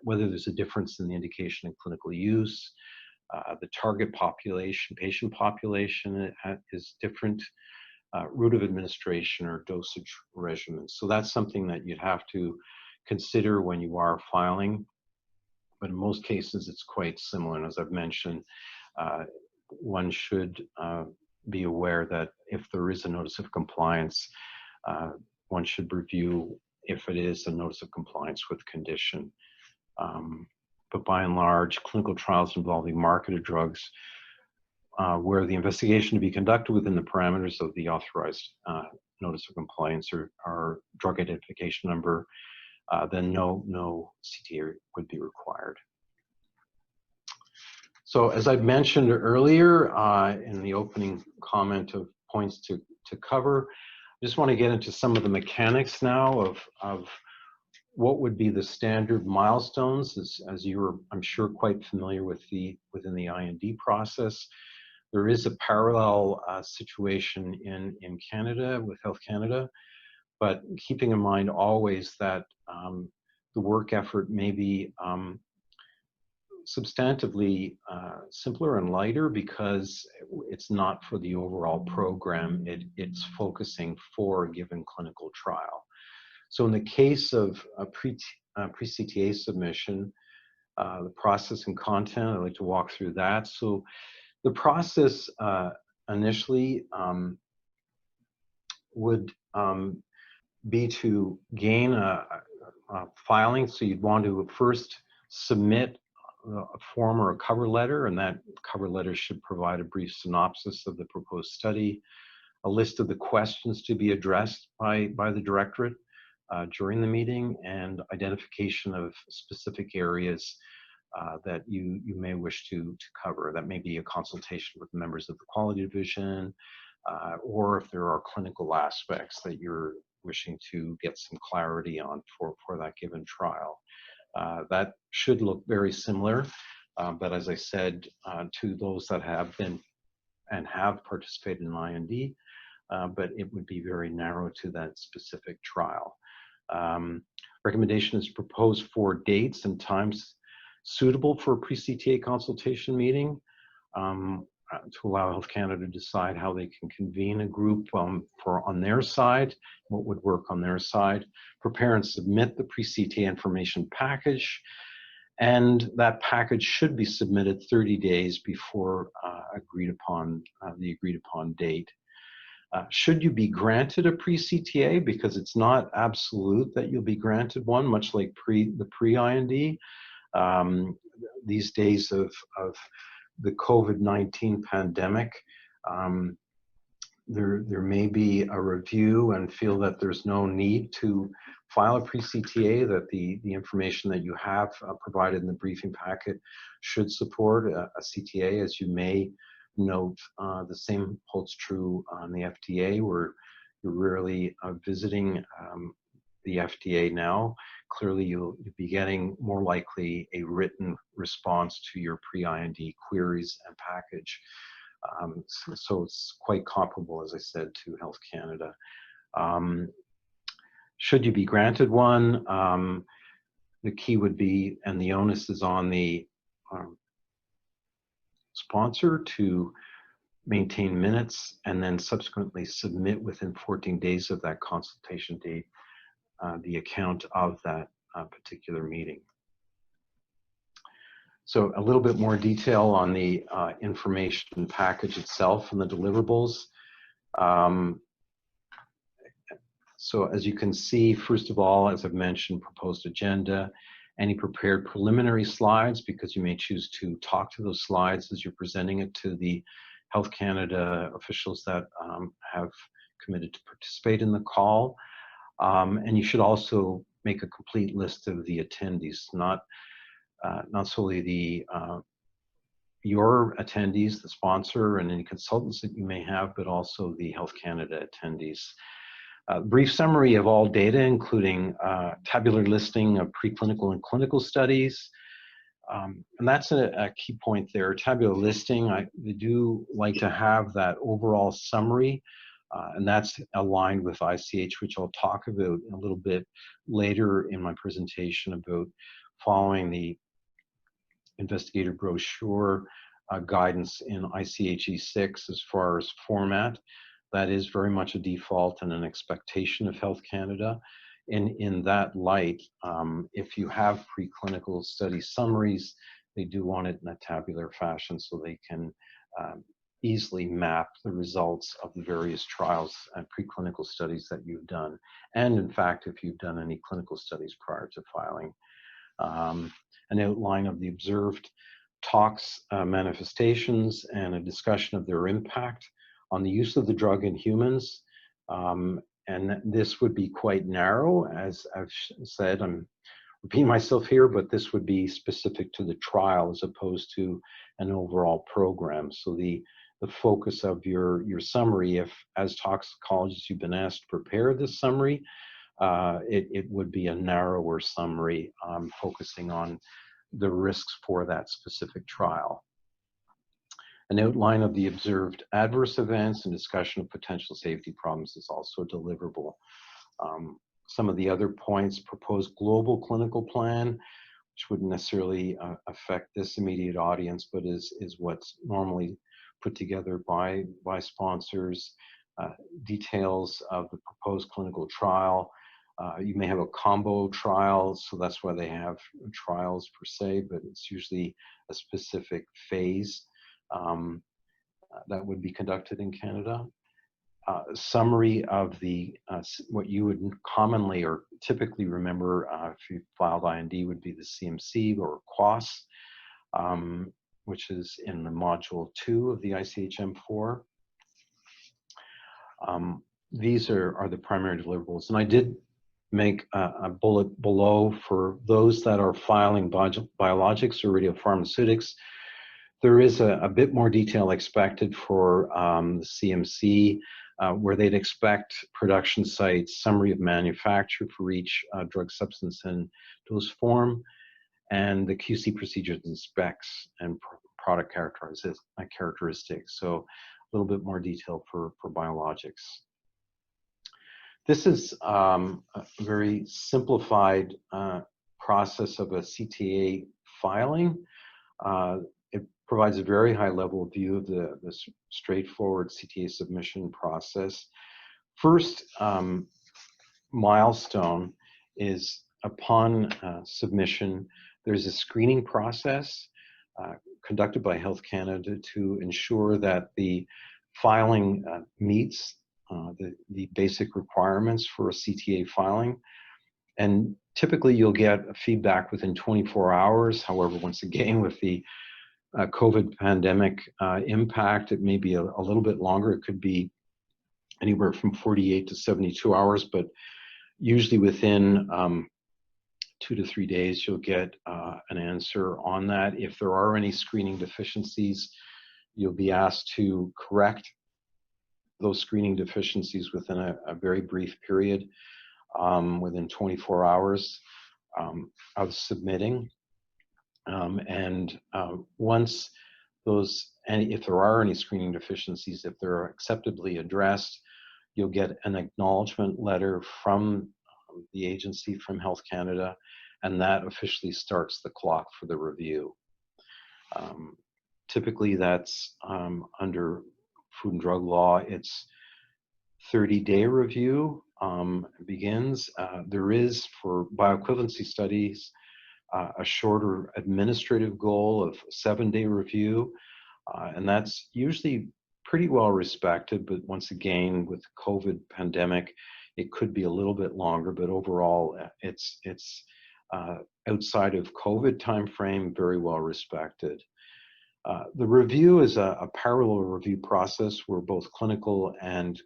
S2: whether there's a difference in the indication and clinical use, the target population, patient population is different, route of administration or dosage regimen. So that's something that you'd have to consider when you are filing. But in most cases, it's quite similar. And as I've mentioned, one should be aware that if there is a notice of compliance, one should review if it is a notice of compliance with condition. But by and large, clinical trials involving marketed drugs where the investigation to be conducted within the parameters of the authorized notice of compliance or drug identification number, then no CTA would be required. So as I mentioned earlier in the opening comment of points to cover, I just want to get into some of the mechanics now of what would be the standard milestones, as you're, I'm sure, quite familiar with within the IND process. There is a parallel situation in Canada with Health Canada, but keeping in mind always that the work effort may be substantively simpler and lighter because it's not for the overall program, it's focusing for a given clinical trial. So in the case of a pre-CTA submission, the process and content, I'd like to walk through that. So the process initially would be to gain a filing. So you'd want to first submit a form or a cover letter, and that cover letter should provide a brief synopsis of the proposed study, a list of the questions to be addressed by the directorate during the meeting, and identification of specific areas that you may wish to cover. That may be a consultation with members of the quality division, or if there are clinical aspects that you're wishing to get some clarity on for that given trial. That should look very similar, but as I said, to those that have been and have participated in IND, but it would be very narrow to that specific trial. Recommendation is proposed for dates and times suitable for a pre-CTA consultation meeting to allow Health Canada to decide how they can convene a group on their side, what would work on their side, prepare and submit the pre-CTA information package, and that package should be submitted 30 days before the agreed upon date. Should you be granted a pre-CTA, because it's not absolute that you'll be granted one, much like the pre-IND, these days of the COVID-19 pandemic, there may be a review and feel that there's no need to file a pre-CTA, that the information that you have provided in the briefing packet should support a CTA. As you may note, the same holds true on the FDA, where you're rarely visiting the FDA now. Clearly, you'll be getting more likely a written response to your pre-IND queries and package. So it's quite comparable, as I said, to Health Canada. Should you be granted one, the key would be, and the onus is on the sponsor to maintain minutes and then subsequently submit within 14 days of that consultation date the account of that particular meeting. So a little bit more detail on the information package itself and the deliverables. So as you can see, first of all, as I've mentioned, proposed agenda, any prepared preliminary slides, because you may choose to talk to those slides as you're presenting it to the Health Canada officials that have committed to participate in the call. And you should also make a complete list of the attendees, not solely the your attendees, the sponsor, and any consultants that you may have, but also the Health Canada attendees. Brief summary of all data, including tabular listing of preclinical and clinical studies. And that's a key point there. Tabular listing, I do like to have that overall summary, and that's aligned with ICH, which I'll talk about a little bit later in my presentation about following the investigator brochure guidance in ICH E6 as far as format. That is very much a default and an expectation of Health Canada. In that light, if you have preclinical study summaries, they do want it in a tabular fashion so they can easily map the results of the various trials and preclinical studies that you've done. And in fact, if you've done any clinical studies prior to filing. An outline of the observed tox manifestations and a discussion of their impact on the use of the drug in humans. And this would be quite narrow, as I've said. I'm repeating myself here, but this would be specific to the trial as opposed to an overall program. So the focus of your summary, if as toxicologists you've been asked to prepare this summary, it would be a narrower summary focusing on the risks for that specific trial. An outline of the observed adverse events and discussion of potential safety problems is also deliverable. Some of the other points: proposed global clinical plan, which wouldn't necessarily affect this immediate audience, but is what's normally put together by sponsors. Details of the proposed clinical trial. You may have a combo trial, so that's why they have trials per se, but it's usually a specific phase that would be conducted in Canada. Summary of the what you would commonly or typically remember if you filed IND would be the CMC or QOS, which is in the module 2 of the ICH-M4. These are the primary deliverables, and I did make a bullet below for those that are filing biologics or radiopharmaceutics. There is a bit more detail expected for the CMC, where they'd expect production sites, summary of manufacture for each drug substance and dose form, and the QC procedures and specs and product characteristics. So a little bit more detail for biologics. This is a very simplified process of a CTA filing. It provides a very high level view of the straightforward CTA submission process. First milestone is upon submission, there's a screening process conducted by Health Canada to ensure that the filing meets the basic requirements for a CTA filing. And typically you'll get feedback within 24 hours. However, once again, with the COVID pandemic impact, it may be a little bit longer. It could be anywhere from 48 to 72 hours, but usually within 2 to 3 days, you'll get an answer on that. If there are any screening deficiencies, you'll be asked to correct those screening deficiencies within a very brief period, within 24 hours of submitting. Once those, and if there are any screening deficiencies, if they're acceptably addressed, you'll get an acknowledgement letter from the agency, from Health Canada, and that officially starts the clock for the review. Typically, that's under Food and Drug law, it's 30-day review begins. There is, for bioequivalency studies, a shorter administrative goal of 7-day review, and that's usually pretty well respected, but once again, with the COVID pandemic, it could be a little bit longer, but overall, it's outside of COVID timeframe, very well respected. The review is a parallel review process where both clinical and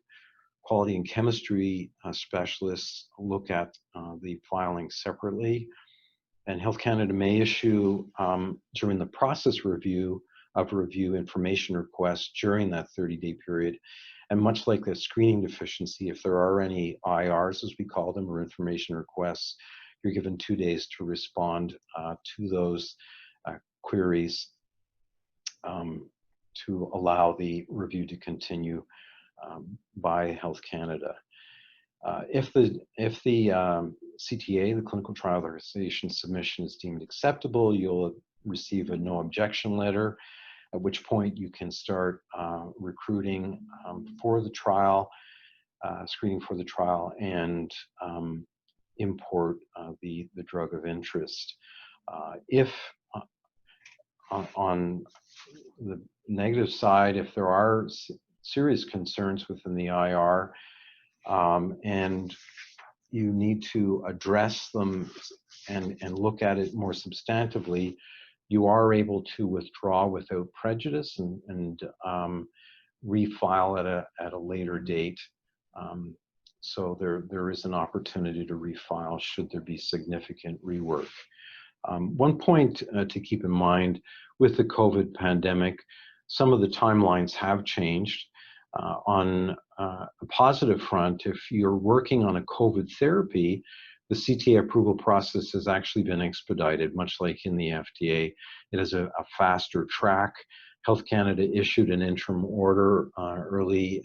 S2: quality and chemistry specialists look at the filing separately. And Health Canada may issue, during the process review information requests during that 30-day period. And much like the screening deficiency, if there are any IRs, as we call them, or information requests, you're given 2 days to respond to those queries to allow the review to continue by Health Canada. If the CTA, the clinical trial authorization submission, is deemed acceptable, you'll receive a no objection letter, at which point you can start recruiting for the trial, screening for the trial, and import the drug of interest. If on the negative side, if there are serious concerns within the IR, and you need to address them and look at it more substantively, you are able to withdraw without prejudice and refile at a later date. So there is an opportunity to refile should there be significant rework. One point to keep in mind with the COVID pandemic, some of the timelines have changed. On a positive front, if you're working on a COVID therapy, the CTA approval process has actually been expedited, much like in the FDA. It is a faster track. Health Canada issued an interim order earlier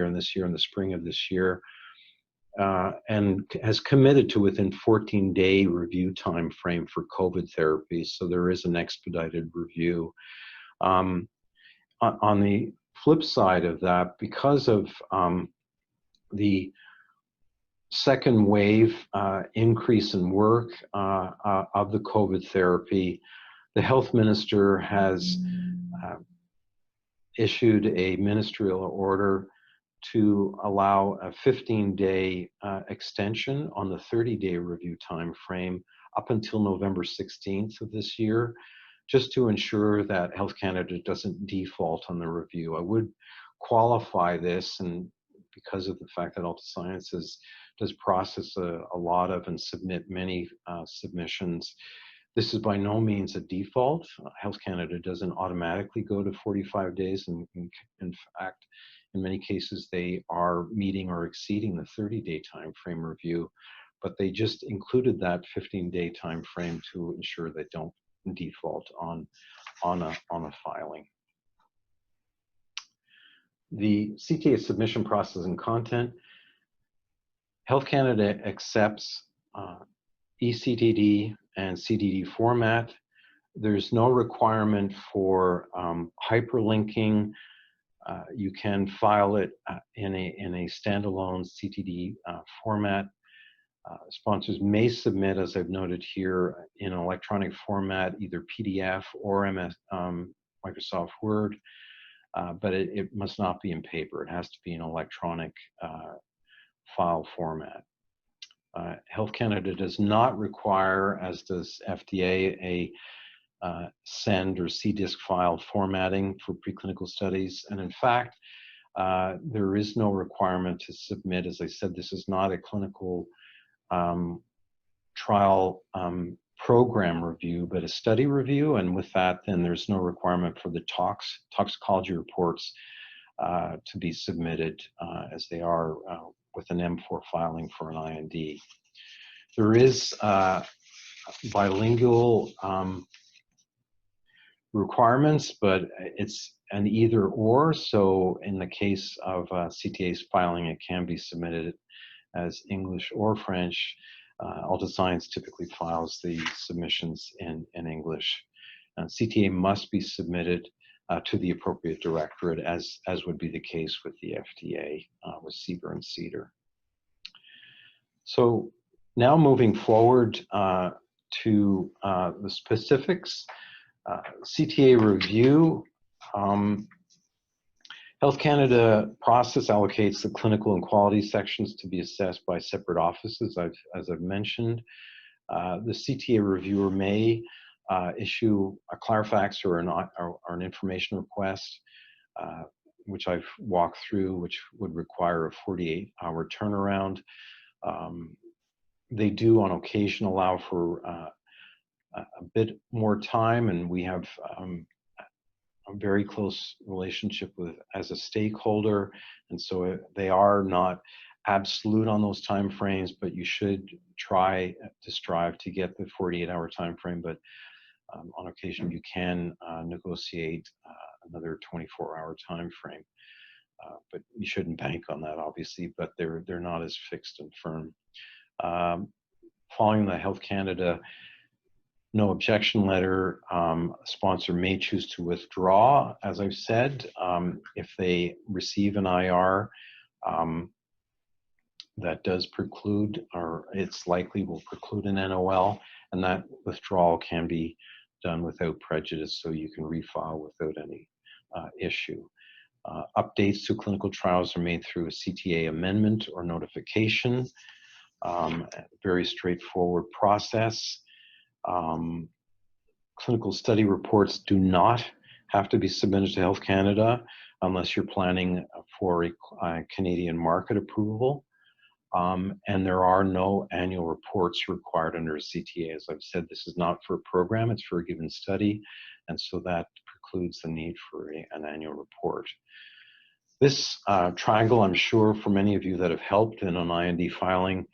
S2: in this year, in the spring of this year, and has committed to within 14-day review time frame for COVID therapies. So there is an expedited review. On the flip side of that, because of the second wave increase in work of the COVID therapy, the health minister has issued a ministerial order to allow a 15-day extension on the 30-day review time frame up until November 16th of this year, just to ensure that Health Canada doesn't default on the review. I would qualify this, and because of the fact that Alta Sciences does process a lot of and submit many submissions, this is by no means a default. Health Canada doesn't automatically go to 45 days, and in fact, in many cases, they are meeting or exceeding the 30-day time frame review, but they just included that 15-day time frame to ensure they don't default on a filing. The CTA submission process and content. Health Canada accepts eCTD and CDD format. There's no requirement for hyperlinking. You can file it in a standalone CTD format. Sponsors may submit, as I've noted here, in an electronic format, either PDF or Microsoft Word, but it must not be in paper. It has to be an electronic file format. Health Canada does not require, as does FDA, a SEND or CDISC file formatting for preclinical studies. And in fact, there is no requirement to submit. As I said, this is not a clinical trial program review, but a study review. And with that, then there's no requirement for the toxicology reports to be submitted as they are with an M4 filing for an IND. There is bilingual requirements, but it's an either or. So in the case of CTA's filing, it can be submitted as English or French. Alta Science typically files the submissions in English. CTA must be submitted to the appropriate directorate, as would be the case with the FDA, with CBER and CDER. So now moving forward to the specifics, CTA review. Health Canada process allocates the clinical and quality sections to be assessed by separate offices, as I've mentioned. The CTA reviewer may issue a Clarifax or an information request, which I've walked through, which would require a 48-hour turnaround. They do on occasion allow for a bit more time, and we have a very close relationship with as a stakeholder, and so they are not absolute on those time frames, but you should try to strive to get the 48-hour time frame, but on occasion you can negotiate another 24-hour time frame, but you shouldn't bank on that, obviously, but they're not as fixed and firm. Following the Health Canada no objection letter, sponsor may choose to withdraw, as I've said. If they receive an IR that does preclude, or it's likely will preclude an NOL, and that withdrawal can be done without prejudice, so you can refile without any issue. Updates to clinical trials are made through a CTA amendment or notification. Very straightforward process. Clinical study reports do not have to be submitted to Health Canada unless you're planning for a Canadian market approval. And there are no annual reports required under a CTA. As I've said, this is not for a program, it's for a given study, and so that precludes the need for an annual report. This triangle, I'm sure for many of you that have helped in an IND filing,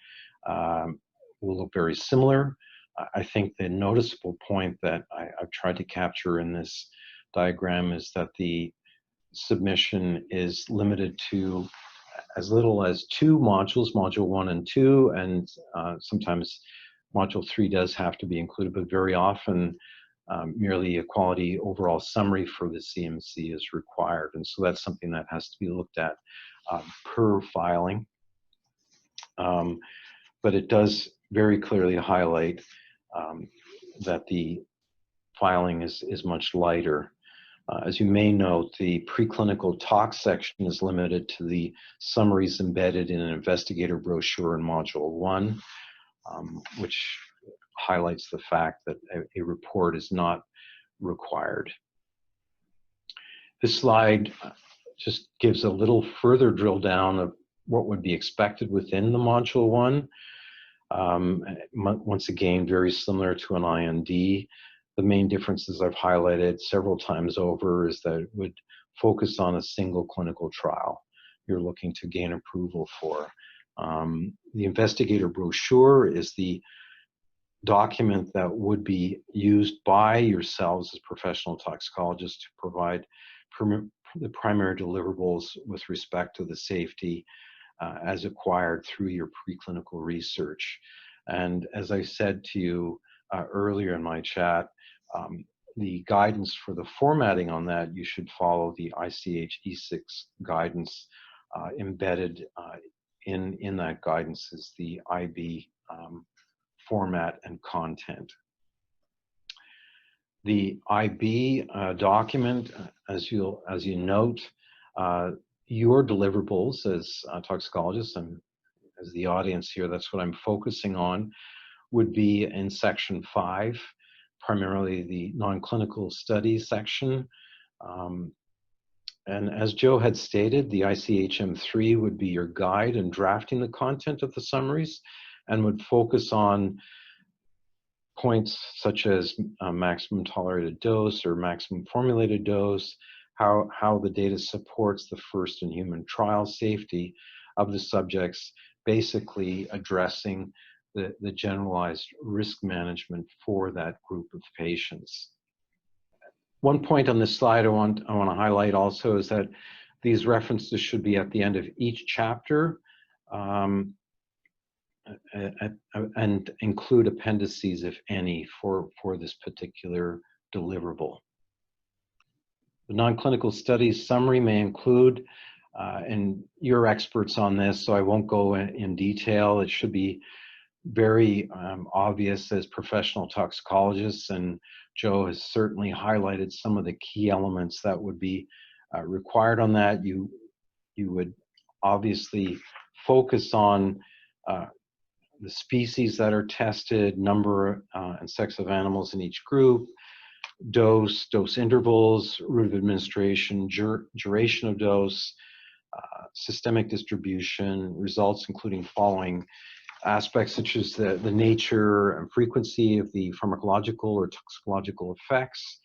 S2: will look very similar. I think the noticeable point that I've tried to capture in this diagram is that the submission is limited to as little as 2 modules, module 1 and 2, and sometimes module 3 does have to be included, but very often merely a quality overall summary for the CMC is required. And so that's something that has to be looked at per filing. But it does very clearly highlight that the filing is much lighter. As you may note, the preclinical tox section is limited to the summaries embedded in an investigator brochure in Module 1, which highlights the fact that a report is not required. This slide just gives a little further drill down of what would be expected within the Module 1. Once again, very similar to an IND. The main differences I've highlighted several times over is that it would focus on a single clinical trial you're looking to gain approval for. The investigator brochure is the document that would be used by yourselves as professional toxicologists to provide the primary deliverables with respect to the safety as acquired through your preclinical research. And as I said to you earlier in my chat, the guidance for the formatting on that, you should follow the ICH E6 guidance. Embedded in that guidance is the IB format and content. The IB document, as you note, your deliverables as toxicologists and as the audience here, that's what I'm focusing on, would be in section 5, primarily the non-clinical studies section. And as Joe had stated, the ICHM3 would be your guide in drafting the content of the summaries and would focus on points such as maximum tolerated dose or maximum formulated dose, how the data supports the first in human trial safety of the subjects, basically addressing the generalized risk management for that group of patients. One point on this slide I want to highlight also is that these references should be at the end of each chapter. and include appendices, if any, for this particular deliverable. The non-clinical studies summary may include, and you're experts on this, so I won't go in detail. It should be very obvious as professional toxicologists, and Joe has certainly highlighted some of the key elements that would be required on that. You would obviously focus on the species that are tested, number and sex of animals in each group, dose intervals, route of administration, duration of dose, systemic distribution, results including following aspects such as the nature and frequency of the pharmacological or toxicological effects,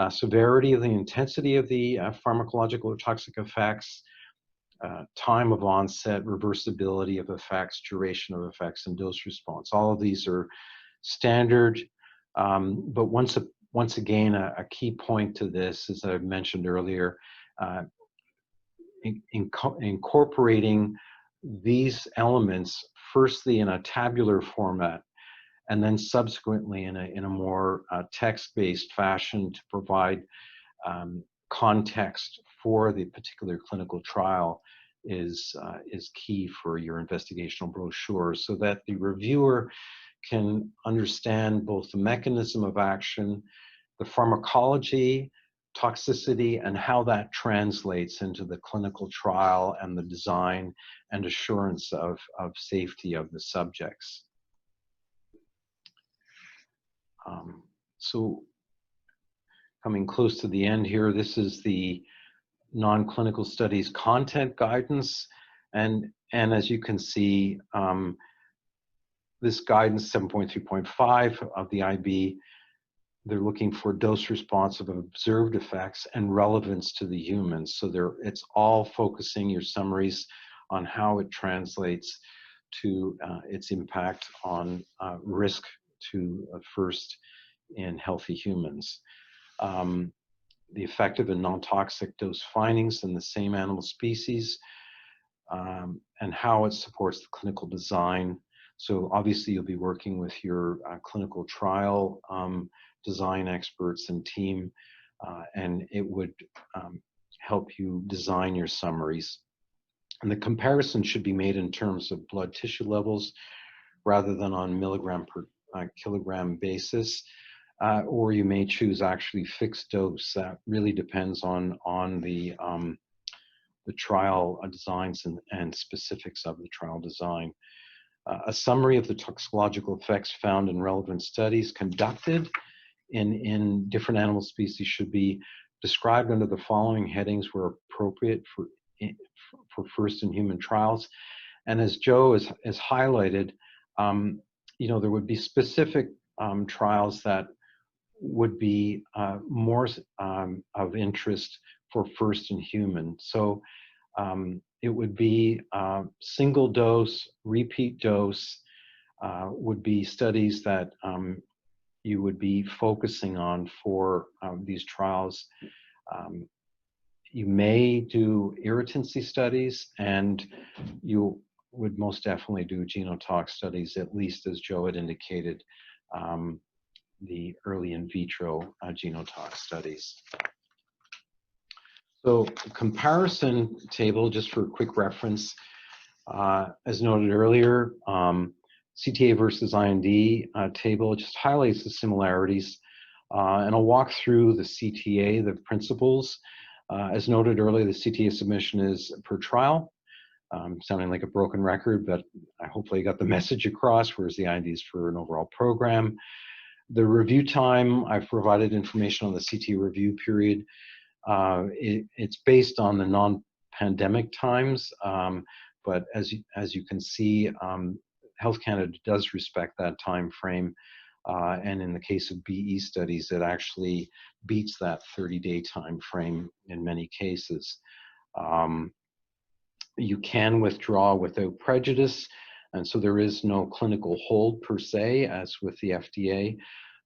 S2: severity of the intensity of the pharmacological or toxic effects, time of onset, reversibility of effects, duration of effects, and dose response. All of these are standard, but once again, a key point to this, as I mentioned earlier, incorporating these elements firstly in a tabular format, and then subsequently in a more text-based fashion to provide context for the particular clinical trial is key for your investigational brochure, so that the reviewer can understand both the mechanism of action, the pharmacology, toxicity, and how that translates into the clinical trial and the design and assurance of safety of the subjects. So coming close to the end here, this is the non-clinical studies content guidance, and as you can see, this guidance 7.3.5 of the IB, they're looking for dose response of observed effects and relevance to the humans. So it's all focusing your summaries on how it translates to its impact on risk to first in healthy humans. The effective and non-toxic dose findings in the same animal species, and how it supports the clinical design. So obviously you'll be working with your clinical trial design experts and team, and it would help you design your summaries. And the comparison should be made in terms of blood tissue levels rather than on milligram per kilogram basis. Or you may choose actually fixed dose. That really depends on the trial designs and specifics of the trial design. A summary of the toxicological effects found in relevant studies conducted in different animal species should be described under the following headings where appropriate for first in human trials. And as Joe has highlighted, there would be specific trials that would be more of interest for first in human. So it would be single dose, repeat dose would be studies that you would be focusing on for these trials. You may do irritancy studies, and you would most definitely do genotox studies, at least as Joe had indicated, the early in vitro genotox studies. So comparison table, just for a quick reference, as noted earlier, CTA versus IND table just highlights the similarities, and I'll walk through the CTA, the principles. As noted earlier, the CTA submission is per trial. Sounding like a broken record, but I hopefully got the message across, whereas the IND is for an overall program. The review time, I've provided information on the CTA review period. It's based on the non-pandemic times, but as you can see, Health Canada does respect that time frame, and in the case of BE studies, it actually beats that 30-day time frame in many cases. You can withdraw without prejudice, and so there is no clinical hold per se, as with the FDA.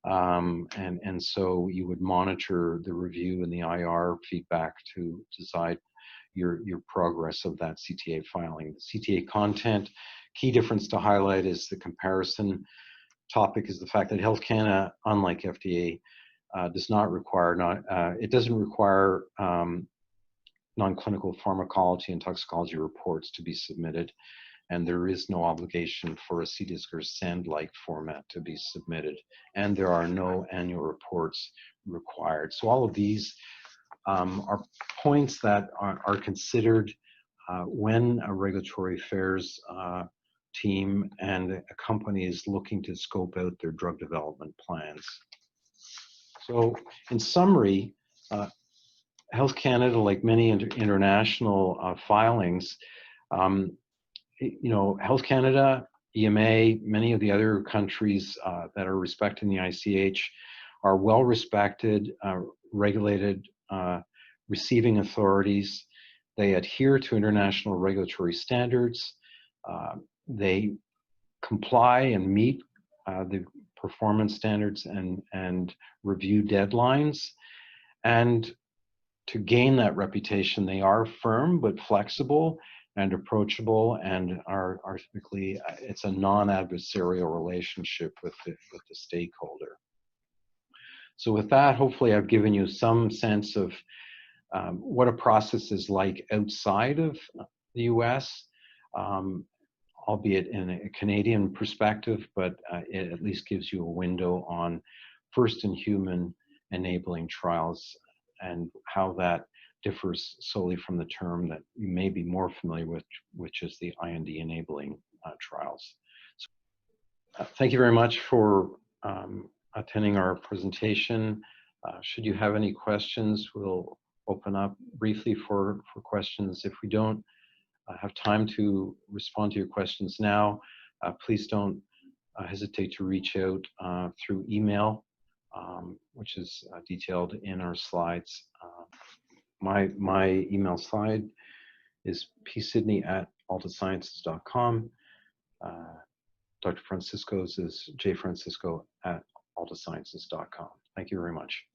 S2: And so you would monitor the review and the IR feedback to decide, your progress of that CTA filing. The CTA content, key difference to highlight is the comparison topic is the fact that Health Canada, unlike FDA, does not require, it doesn't require non-clinical pharmacology and toxicology reports to be submitted, and there is no obligation for a CDISC or SEND-like format to be submitted, and there are no annual reports required. So all of these are points that are considered when a regulatory affairs team and a company is looking to scope out their drug development plans. So in summary, Health Canada, like many international filings, Health Canada, EMA, many of the other countries that are respecting the ICH are well-respected, regulated, receiving authorities. They adhere to international regulatory standards. They comply and meet the performance standards and review deadlines. And to gain that reputation, they are firm but flexible and approachable, and are typically, it's a non-adversarial relationship with the stakeholder. So with that, hopefully I've given you some sense of what a process is like outside of the US, albeit in a Canadian perspective, but it at least gives you a window on first-in-human enabling trials and how that differs solely from the term that you may be more familiar with, which is the IND enabling trials. So, thank you very much for attending our presentation. Should you have any questions, we'll open up briefly for questions. If we don't have time to respond to your questions now, please don't hesitate to reach out through email, which is detailed in our slides. My email slide is psydney@altasciences.com. Dr. Francisco's is jfrancisco@altasciences.com. Thank you very much.